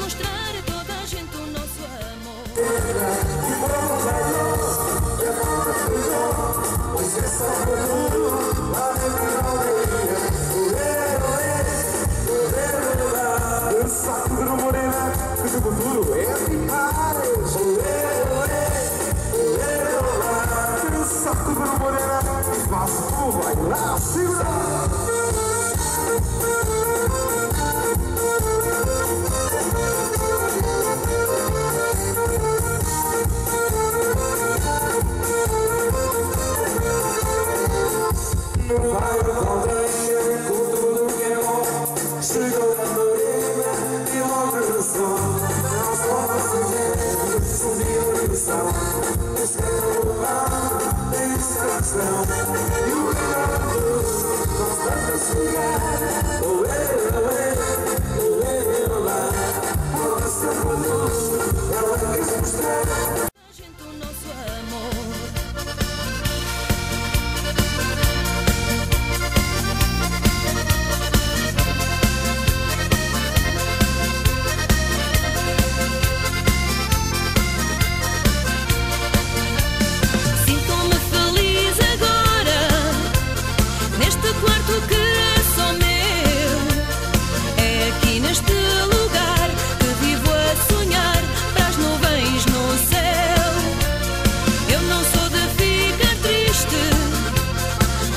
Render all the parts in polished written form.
mostrar a toda a gente o nosso amor. Morena, que o futuro é demais. Saco de morena, faço como vai lá, segura. No bairro da aldeia, com tudo que é bom, chegou a morena e logo no som. Não só você subiu a lição, esqueceu o bar, tem distração. E o melhor de tudo, constante a chegar. Olá, olha sempre a luz, ela quis mostrar. A gente o nosso amor. Sinto-me feliz agora, neste quarto que é só meu. É aqui neste lugar que vivo a sonhar para as nuvens no céu. Eu não sou de ficar triste,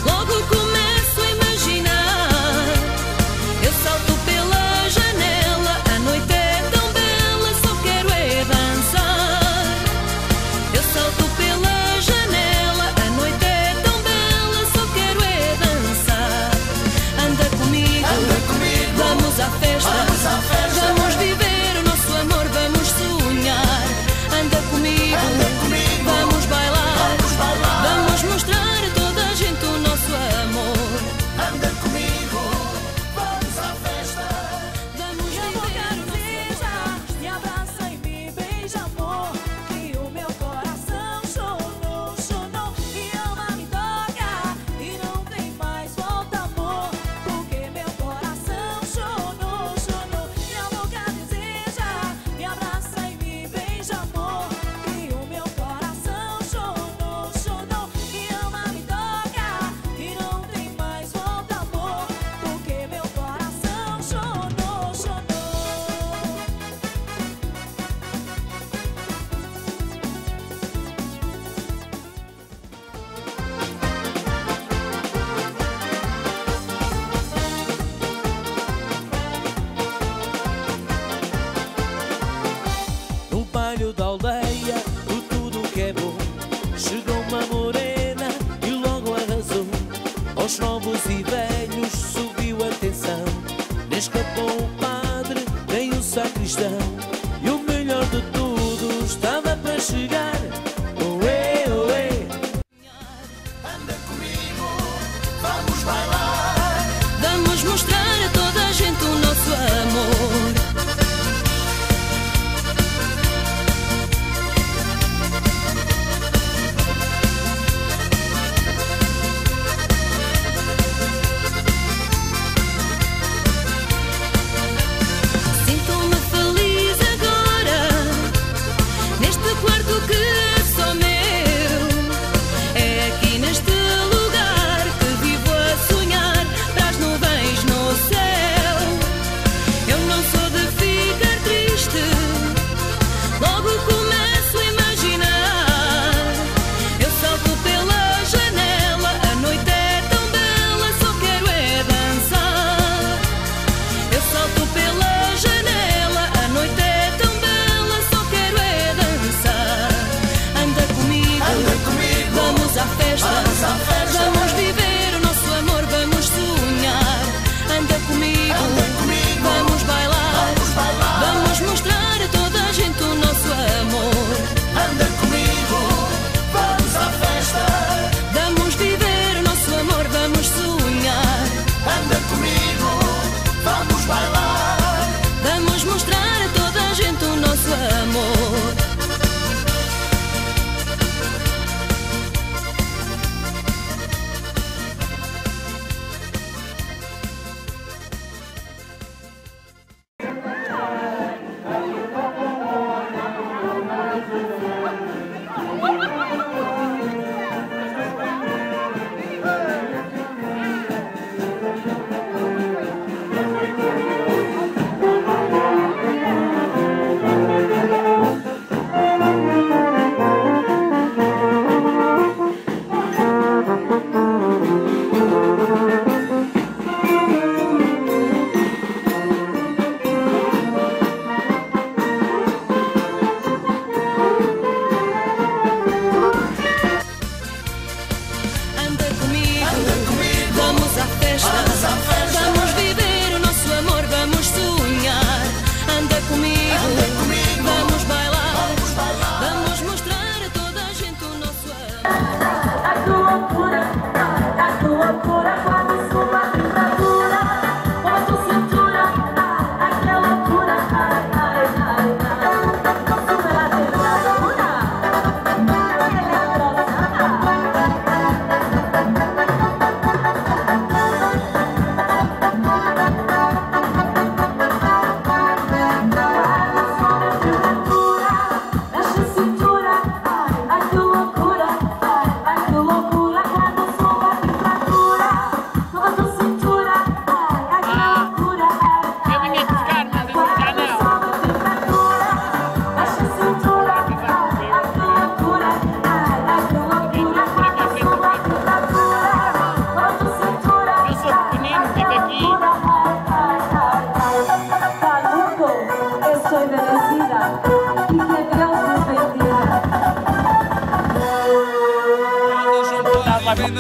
logo começo a imaginar. Eu salto pela janela, a noite é tão bela, só quero é dançar. Eu salto pela janela, a noite é tão bela, só quero é dançar. Anda comigo, vamos à festa, vamos viver o nosso amor, vamos sonhar. Anda comigo, vamos bailar, vamos mostrar a toda a gente o nosso amor. Anda comigo, vamos à festa. Vamos viver o nosso amor. Me abraça e me beija, amor, que o meu coração chorou, chorou. E ama, me toca e não tem mais volta, amor, porque meu coração chorou, chorou. Minha boca deseja, me abraça e me beija, amor, que o meu coração chorou, chorou. E ama, me toca e não tem mais volta, amor, porque meu coração chorou, chorou. No bairro da aldeia, por tudo que é bom, chegou uma morena e logo arrasou. Aos novos e velhos subiu a tensão, nem escapou o padre, nem o sacristão. E o melhor de tudo estava para chegar. Oê, oê. Anda comigo, vamos bailar. Vamos mostrar a toda a gente o nosso amor. Sinto-me feliz agora, neste quarto que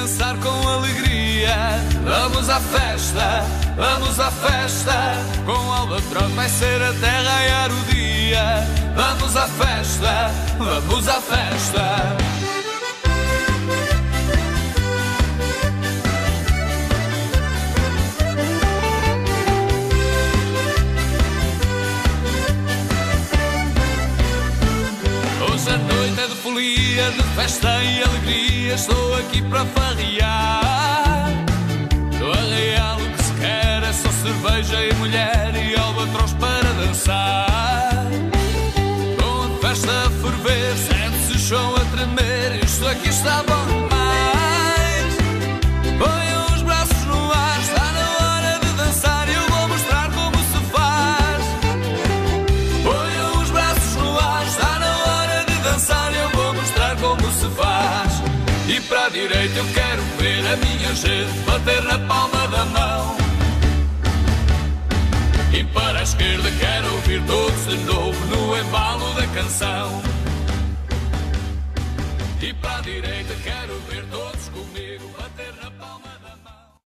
dançar com alegria. Vamos à festa, vamos à festa. Com Albatroz vai ser a terra a raiar o dia. Vamos à festa, vamos à festa. Hoje a noite é de folia, de festa e alegria. Estou aqui para farrear. Do arraial o que se quer é só cerveja e mulher e Albatroz para dançar. Com a festa a ferver, sente-se o chão a tremer. Isto aqui está bom demais. Ponham os braços no ar, está na hora de dançar e eu vou mostrar como se faz. Ponham os braços no ar, está na hora de dançar e eu vou mostrar como se faz. E para a direita eu quero ver a minha gente bater na palma da mão. E para a esquerda quero ouvir todos de novo no embalo da canção. E para a direita quero ver